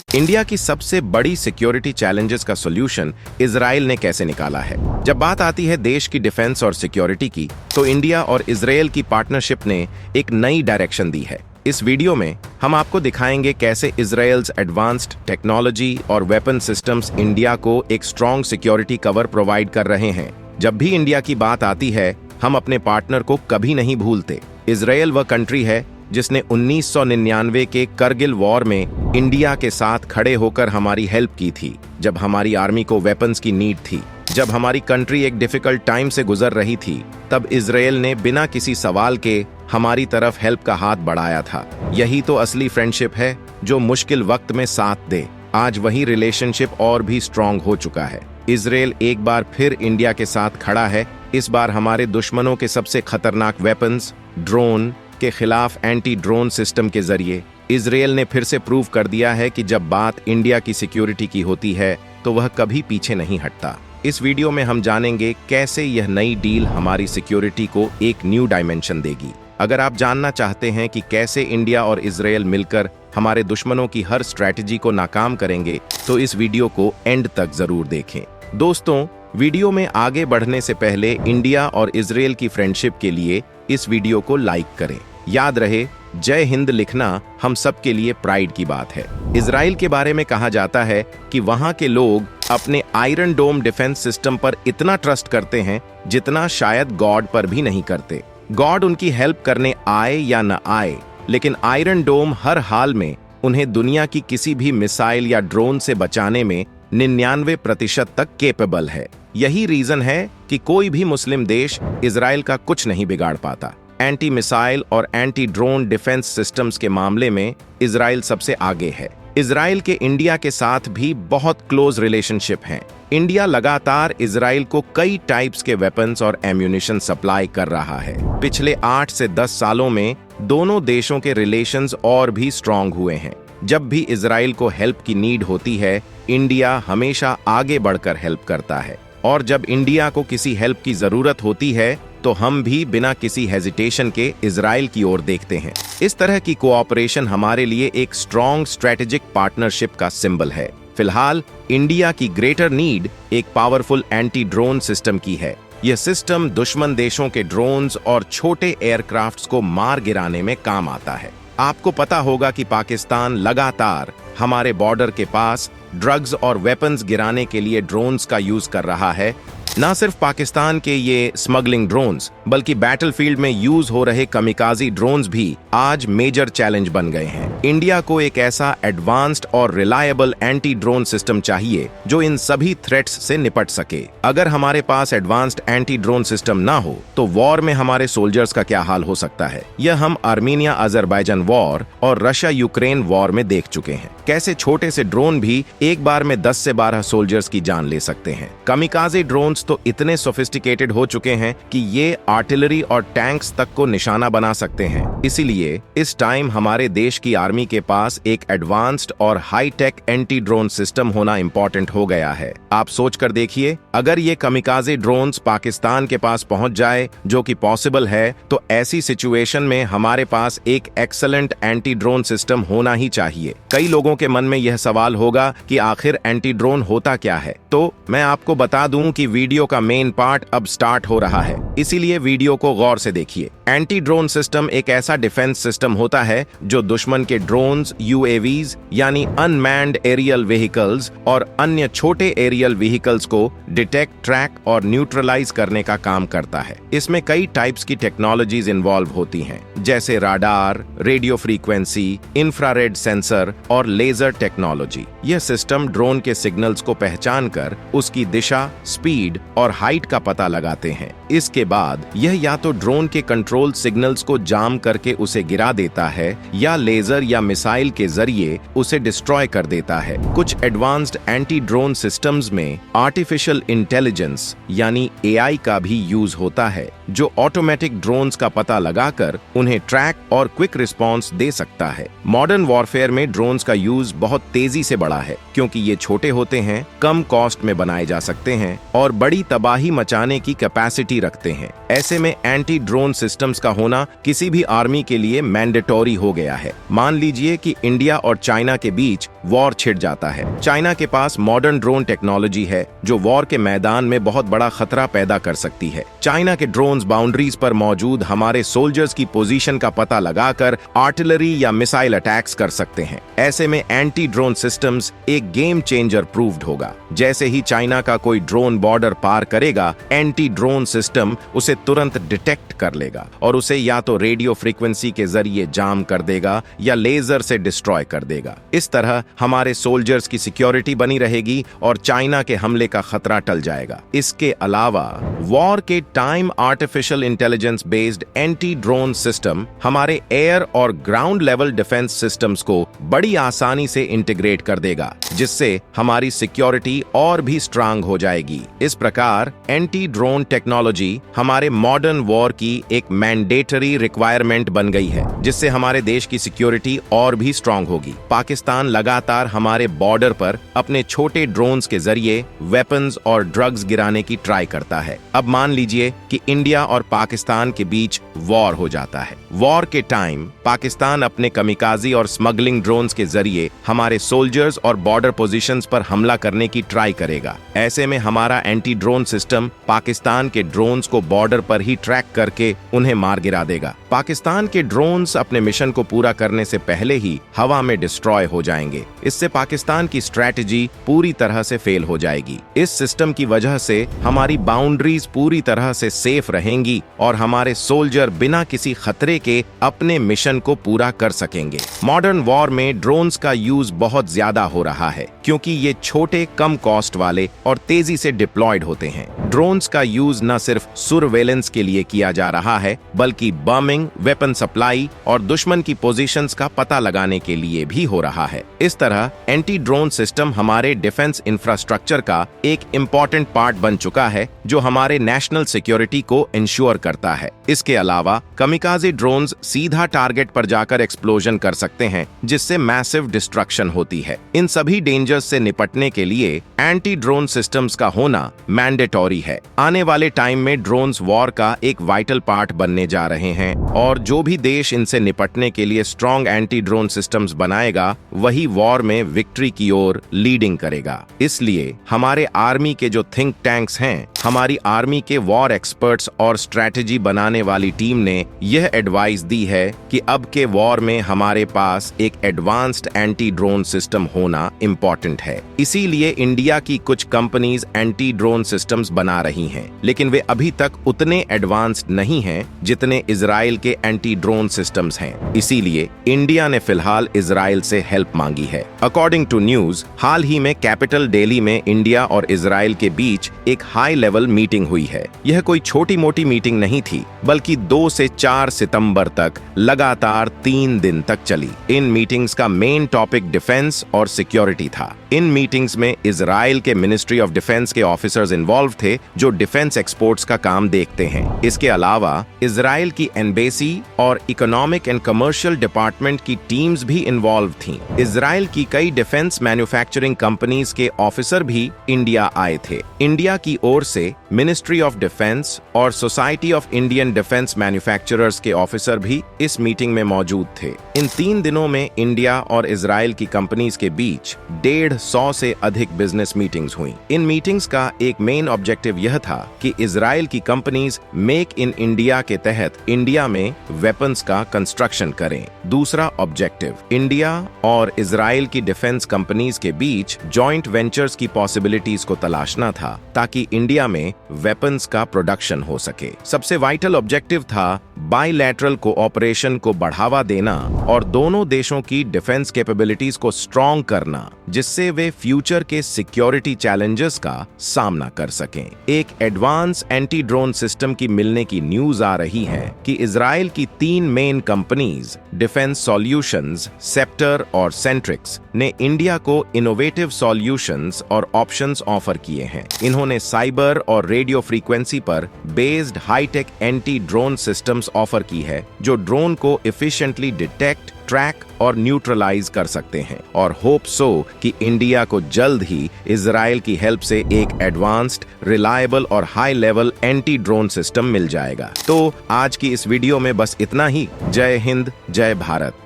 India की सबसे बड़ी सिक्योरिटी चैलेंजेस का सॉल्यूशन इजराइल ने कैसे निकाला है। जब बात आती है देश की डिफेंस और सिक्योरिटी की, तो इंडिया और इजराइल की पार्टनरशिप ने एक नई डायरेक्शन दी है। इस वीडियो में हम आपको दिखाएंगे कैसे इजराइल्स एडवांस्ड टेक्नोलॉजी और वेपन सिस्टम्स इंडिया को एक स्ट्रॉन्ग सिक्योरिटी कवर प्रोवाइड कर रहे हैं। जब भी इंडिया की बात आती है, हम अपने पार्टनर को कभी नहीं भूलते। इजराइल वह कंट्री है जिसने 1999 के करगिल वॉर में इंडिया के साथ खड़े होकर हमारी हेल्प की थी, जब हमारी आर्मी को वेपन्स की नीड थी। जब हमारी कंट्री एक डिफिकल्ट टाइम से गुजर रही थी, तब इजराइल ने बिना किसी सवाल के हमारी तरफ हेल्प का हाथ बढ़ाया था। यही तो असली फ्रेंडशिप है जो मुश्किल वक्त में साथ दे। आज वही रिलेशनशिप और भी स्ट्रॉन्ग हो चुका है। इजराइल एक बार फिर इंडिया के साथ खड़ा है। इस बार हमारे दुश्मनों के सबसे खतरनाक वेपन्स ड्रोन के खिलाफ एंटी ड्रोन सिस्टम के जरिए इजराइल ने फिर से प्रूव कर दिया है कि जब बात इंडिया की सिक्योरिटी की होती है तो वह कभी पीछे नहीं हटता। इस वीडियो में हम जानेंगे कैसे यह नई डील हमारी सिक्योरिटी को एक न्यू डायमेंशन देगी। अगर आप जानना चाहते हैं कि कैसे इंडिया और इजराइल मिलकर हमारे दुश्मनों की हर स्ट्रैटेजी को नाकाम करेंगे, तो इस वीडियो को एंड तक जरूर देखें। दोस्तों, वीडियो में आगे बढ़ने से पहले इंडिया और इजराइल की फ्रेंडशिप के लिए इस वीडियो को लाइक करें। याद रहे, जय हिंद लिखना हम सब के लिए प्राइड की बात है। इजराइल के बारे में कहा जाता है कि वहां के लोग अपने आयरन डोम डिफेंस सिस्टम पर इतना ट्रस्ट करते हैं जितना शायद गॉड पर भी नहीं करते। गॉड उनकी हेल्प करने आए या न आए, लेकिन आयरन डोम हर हाल में उन्हें दुनिया की किसी भी मिसाइल या ड्रोन से बचाने में 99% तक केपेबल है। यही रीजन है कि कोई भी मुस्लिम देश इजराइल का कुछ नहीं बिगाड़ पाता। एंटी मिसाइल और एंटी ड्रोन डिफेंस सिस्टम्स के मामले में इजराइल सबसे आगे है। इजराइल के इंडिया के साथ भी बहुत क्लोज रिलेशनशिप है। इंडिया लगातार इजराइल को कई टाइप्स के वेपन्स और एम्यूनिशन सप्लाई कर रहा है। पिछले 8 से 10 सालों में दोनों देशों के रिलेशंस और भी स्ट्रॉन्ग हुए हैं। जब भी इजराइल को हेल्प की नीड होती है, इंडिया हमेशा आगे बढ़कर हेल्प करता है, और जब इंडिया को किसी हेल्प की जरूरत होती है तो हम भी बिना किसी हेजिटेशन के इजराइल की ओर देखते हैं। इस तरह की कोऑपरेशन हमारे लिए एक स्ट्रॉन्ग स्ट्रेटेजिक पार्टनरशिप का सिंबल है। फिलहाल इंडिया की ग्रेटर नीड एक पावरफुल एंटी ड्रोन सिस्टम की है। यह सिस्टम दुश्मन देशों के ड्रोन्स और छोटे एयरक्राफ्ट्स को मार गिराने में काम आता है। आपको पता होगा कि पाकिस्तान लगातार हमारे बॉर्डर के पास ड्रग्स और वेपन्स गिराने के लिए ड्रोन्स का यूज कर रहा है। न सिर्फ पाकिस्तान के ये स्मगलिंग ड्रोन्स, बल्कि बैटलफील्ड में यूज हो रहे कमिकाजी ड्रोन्स भी आज मेजर चैलेंज बन गए हैं। इंडिया को एक ऐसा एडवांस्ड और रिलायबल एंटी ड्रोन सिस्टम चाहिए जो इन सभी थ्रेट्स से निपट सके। अगर हमारे पास एडवांस्ड एंटी ड्रोन सिस्टम ना हो तो वॉर में हमारे सोल्जर्स का क्या हाल हो सकता है। यह हम आर्मीनिया अजरबैजान वॉर और रशिया यूक्रेन वॉर में देख चुके हैं। कैसे छोटे से ड्रोन भी एक बार में 10 से 12 सोल्जर्स की जान ले सकते हैं। कमिकाजी ड्रोन्स तो इतने सोफिस्टिकेटेड हो चुके हैं कि ये आर्टिलरी और टैंक्स तक को निशाना बना सकते हैं। इसीलिए इस टाइम हमारे देश की आर्मी के पास एक एडवांस्ड और high tech anti drone system होना इंपॉर्टेंट हो गया है। आप सोच कर देखिए, अगर ये कमिकाजे ड्रोन्स पाकिस्तान के पास पहुंच जाए, जो कि पॉसिबल है, तो ऐसी सिचुएशन में हमारे पास एक एक्सीलेंट एंटी ड्रोन सिस्टम होना ही चाहिए। कई लोगों के मन में यह सवाल होगा कि आखिर एंटी ड्रोन होता क्या है। तो मैं आपको बता दूं कि वीडियो का मेन पार्ट अब स्टार्ट हो रहा है, इसीलिए वीडियो को गौर से देखिए। एंटी ड्रोन सिस्टम एक ऐसा डिफेंस सिस्टम होता है जो दुश्मन के ड्रोन्स, यूएवीज यानी अनमैन्ड एरियल व्हीकल्स और अन्य छोटे एरियल व्हीकल्स को डिटेक्ट, ट्रैक और न्यूट्रलाइज करने का काम करता है। इसमें कई टाइप्स की टेक्नोलॉजीज इन्वॉल्व होती हैं, जैसे radar, radio frequency, infrared sensor और लेजर टेक्नोलॉजी। यह सिस्टम ड्रोन के सिग्नल्स को पहचान कर उसकी दिशा, स्पीड और हाइट का पता लगाते हैं। इसके बाद यह या तो ड्रोन के कंट्रोल सिग्नल्स को जाम करके उसे गिरा देता है, या लेजर या मिसाइल के जरिए उसे डिस्ट्रॉय कर देता है। कुछ एडवांस्ड एंटी ड्रोन सिस्टम्स में आर्टिफिशियल इंटेलिजेंस यानी एआई का भी यूज होता है, जो ऑटोमेटिक ड्रोन्स का पता लगाकर उन्हें ट्रैक और क्विक रिस्पॉन्स दे सकता है। मॉडर्न वॉरफेयर में ड्रोन्स का यूज बहुत तेजी से बढ़ा है, क्योंकि ये छोटे होते हैं, कम कॉस्ट में बनाए जा सकते हैं और बड़ी तबाही मचाने की कैपेसिटी रखते हैं। ऐसे में एंटी ड्रोन सिस्टम्स का होना किसी भी आर्मी के लिए मैंडेटरी हो गया है। मान लीजिए कि इंडिया और चाइना के बीच वॉर छिड़ जाता है। चाइना के पास मॉडर्न ड्रोन टेक्नोलॉजी है जो वॉर के मैदान में बहुत बड़ा खतरा पैदा कर सकती है। चाइना के ड्रोन्स बाउंड्रीज पर मौजूद हमारे सोल्जर्स की पोजीशन का पता लगाकर आर्टिलरी या मिसाइल अटैक्स कर सकते हैं। ऐसे में एंटी ड्रोन सिस्टम्स एक गेम चेंजर प्रूव्ड होगा। जैसे ही चाइना का कोई ड्रोन बॉर्डर पार करेगा, एंटी ड्रोन सिस्टम उसे तुरंत डिटेक्ट कर लेगा और उसे या तो रेडियो फ्रीक्वेंसी के जरिए जाम कर देगा या लेजर से डिस्ट्रॉय कर देगा। इस तरह हमारे सोल्जर्स की सिक्योरिटी बनी रहेगी और चाइना के हमले का खतरा टल जाएगा। इसके अलावा वॉर के time artificial intelligence based anti drone system हमारे एयर और ग्राउंड लेवल डिफेंस सिस्टम्स को बड़ी आसानी से इंटीग्रेट कर देगा, जिससे हमारी सिक्योरिटी और भी स्ट्रांग हो जाएगी। इस प्रकार एंटी ड्रोन टेक्नोलॉजी हमारे मॉडर्न वॉर की एक मैंडेटरी रिक्वायरमेंट बन गई है, जिससे हमारे देश की सिक्योरिटी और भी स्ट्रांग होगी। पाकिस्तान लगातार हमारे बॉर्डर पर अपने छोटे ड्रोन्स के जरिए वेपन्स और ड्रग्स गिराने की ट्राई करता है। अब मान लीजिए कि इंडिया और पाकिस्तान के बीच वॉर हो जाता है। वॉर के टाइम पाकिस्तान अपने कमिकाजी और स्मगलिंग ड्रोन्स के जरिए हमारे सोल्जर्स और बॉर्डर पोजीशंस पर हमला करने की ट्राई करेगा। ऐसे में हमारा एंटी ड्रोन सिस्टम पाकिस्तान के ड्रोन्स को बॉर्डर पर ही ट्रैक करके उन्हें मार गिरा देगा। पाकिस्तान के ड्रोन्स अपने मिशन को पूरा करने से पहले ही हवा में डिस्ट्रॉय हो जाएंगे। इससे पाकिस्तान की स्ट्रैटेजी पूरी तरह से फेल हो जाएगी। इस सिस्टम की वजह से हमारी बाउंड्रीज पूरी तरह से सेफ रहेंगी और हमारे सोल्जर बिना किसी खतरे के अपने मिशन को पूरा कर सकेंगे। मॉडर्न वॉर में ड्रोन्स का यूज बहुत ज्यादा हो रहा है, क्योंकि ये छोटे, कम कॉस्ट वाले और तेजी से डिप्लॉयड होते हैं। ड्रोन्स का यूज न सिर्फ सर्वेलेंस के लिए किया जा रहा है, बल्कि बॉम्बिंग, वेपन सप्लाई और दुश्मन की पोजीशंस का पता लगाने के लिए भी हो रहा है। इस तरह एंटी ड्रोन सिस्टम हमारे डिफेंस इंफ्रास्ट्रक्चर का एक इम्पॉर्टेंट पार्ट बन चुका है, जो हमारे नेशनल सिक्योरिटी को इंश्योर करता है। इसके अलावा कमिकाज़े ड्रोन्स सीधा टारगेट पर जाकर एक्सप्लोजन कर सकते हैं, जिससे मैसिव डिस्ट्रक्शन होती है। इन सभी डेंजर्स से निपटने के लिए एंटी ड्रोन सिस्टम्स का होना मैंडेटरी है। आने वाले टाइम में ड्रोन्स वॉर का एक वाइटल पार्ट बनने जा रहे हैं और जो भी देश इनसे निपटने के लिए स्ट्रॉन्ग एंटी ड्रोन सिस्टम्स बनाएगा, वही वॉर में विक्ट्री की ओर लीडिंग करेगा। इसलिए हमारे आर्मी के जो थिंक टैंक्स हैं, हमारी आर्मी के वॉर एक्सपर्ट्स और स्ट्रैटेजी बनाने वाली टीम ने यह एडवाइस दी है कि अब के वॉर में हमारे पास एक एडवांस्ड एंटी ड्रोन सिस्टम होना इम्पोर्टेंट है। इसीलिए इंडिया की कुछ कंपनीज एंटी ड्रोन सिस्टम्स बना रही हैं, लेकिन वे अभी तक उतने एडवांस्ड नहीं हैं जितने इजराइल के एंटी ड्रोन सिस्टम्स हैं। इसीलिए इंडिया ने फिलहाल इजराइल से हेल्प मांगी है। अकॉर्डिंग टू न्यूज, हाल ही में कैपिटल दिल्ली में इंडिया और इजराइल के बीच एक हाई लेवल मीटिंग हुई है। यह कोई छोटी मोटी मीटिंग नहीं थी, बल्कि 2 से 4 सितंबर तक लगातार 3 दिन तक चली। इन मीटिंग्स का मेन टॉपिक डिफेंस और सिक्योरिटी था। इन मीटिंग्स में इजराइल के मिनिस्ट्री ऑफ डिफेंस के ऑफिसर्स इन्वॉल्व थे, जो डिफेंस एक्सपोर्ट्स का काम देखते हैं। इसके अलावा इजराइल की एम्बेसी और इकोनॉमिक एंड कमर्शियल डिपार्टमेंट की टीम्स भी इन्वॉल्व थीं। इजराइल की कई डिफेंस मैन्युफैक्चरिंग कंपनीज के ऑफिसर भी इंडिया आए थे। इंडिया की ओर से मिनिस्ट्री ऑफ डिफेंस और society of Indian defence manufacturers के ऑफिसर भी इस मीटिंग में मौजूद थे। इन 3 दिनों में इंडिया और इजराइल की कंपनीज के बीच 150 से अधिक बिजनेस मीटिंग्स हुई। इन मीटिंग्स का एक मेन ऑब्जेक्टिव यह था कि इजराइल की कंपनीज मेक इन इंडिया के तहत इंडिया में वेपन्स का कंस्ट्रक्शन करें। दूसरा ऑब्जेक्टिव इंडिया और इजराइल की डिफेंस कंपनीज के बीच जॉइंट वेंचर्स की पॉसिबिलिटीज को तलाशना था, ताकि इंडिया में वेपन्स का प्रोडक्शन हो सके। सबसे वाइटल ऑब्जेक्टिव था बाइलैटरल कोऑपरेशन को बढ़ावा देना और दोनों देशों की डिफेंस कैपेबिलिटीज को स्ट्रॉन्ग करना, जिससे वे फ्यूचर के सिक्योरिटी चैलेंजेस का सामना कर सकें। एक एडवांस एंटी ड्रोन सिस्टम की मिलने की न्यूज आ रही है कि इजराइल की 3 main companies defence solutions, scepter और सेंट्रिक्स ने इंडिया को इनोवेटिव सॉल्यूशंस और ऑप्शंस ऑफर किए हैं। इन्होंने साइबर और रेडियो फ्रीक्वेंसी पर based hitech anti drone systems offer की है, जो ड्रोन को एफिशिएंटली डिटेक्ट, ट्रैक और न्यूट्रलाइज कर सकते हैं। और होप सो कि इंडिया को जल्द ही इजराइल की हेल्प से एक एडवांस्ड, रिलायबल और high level anti drone system मिल जाएगा। तो आज की इस वीडियो में बस इतना ही। जय हिंद, जय भारत।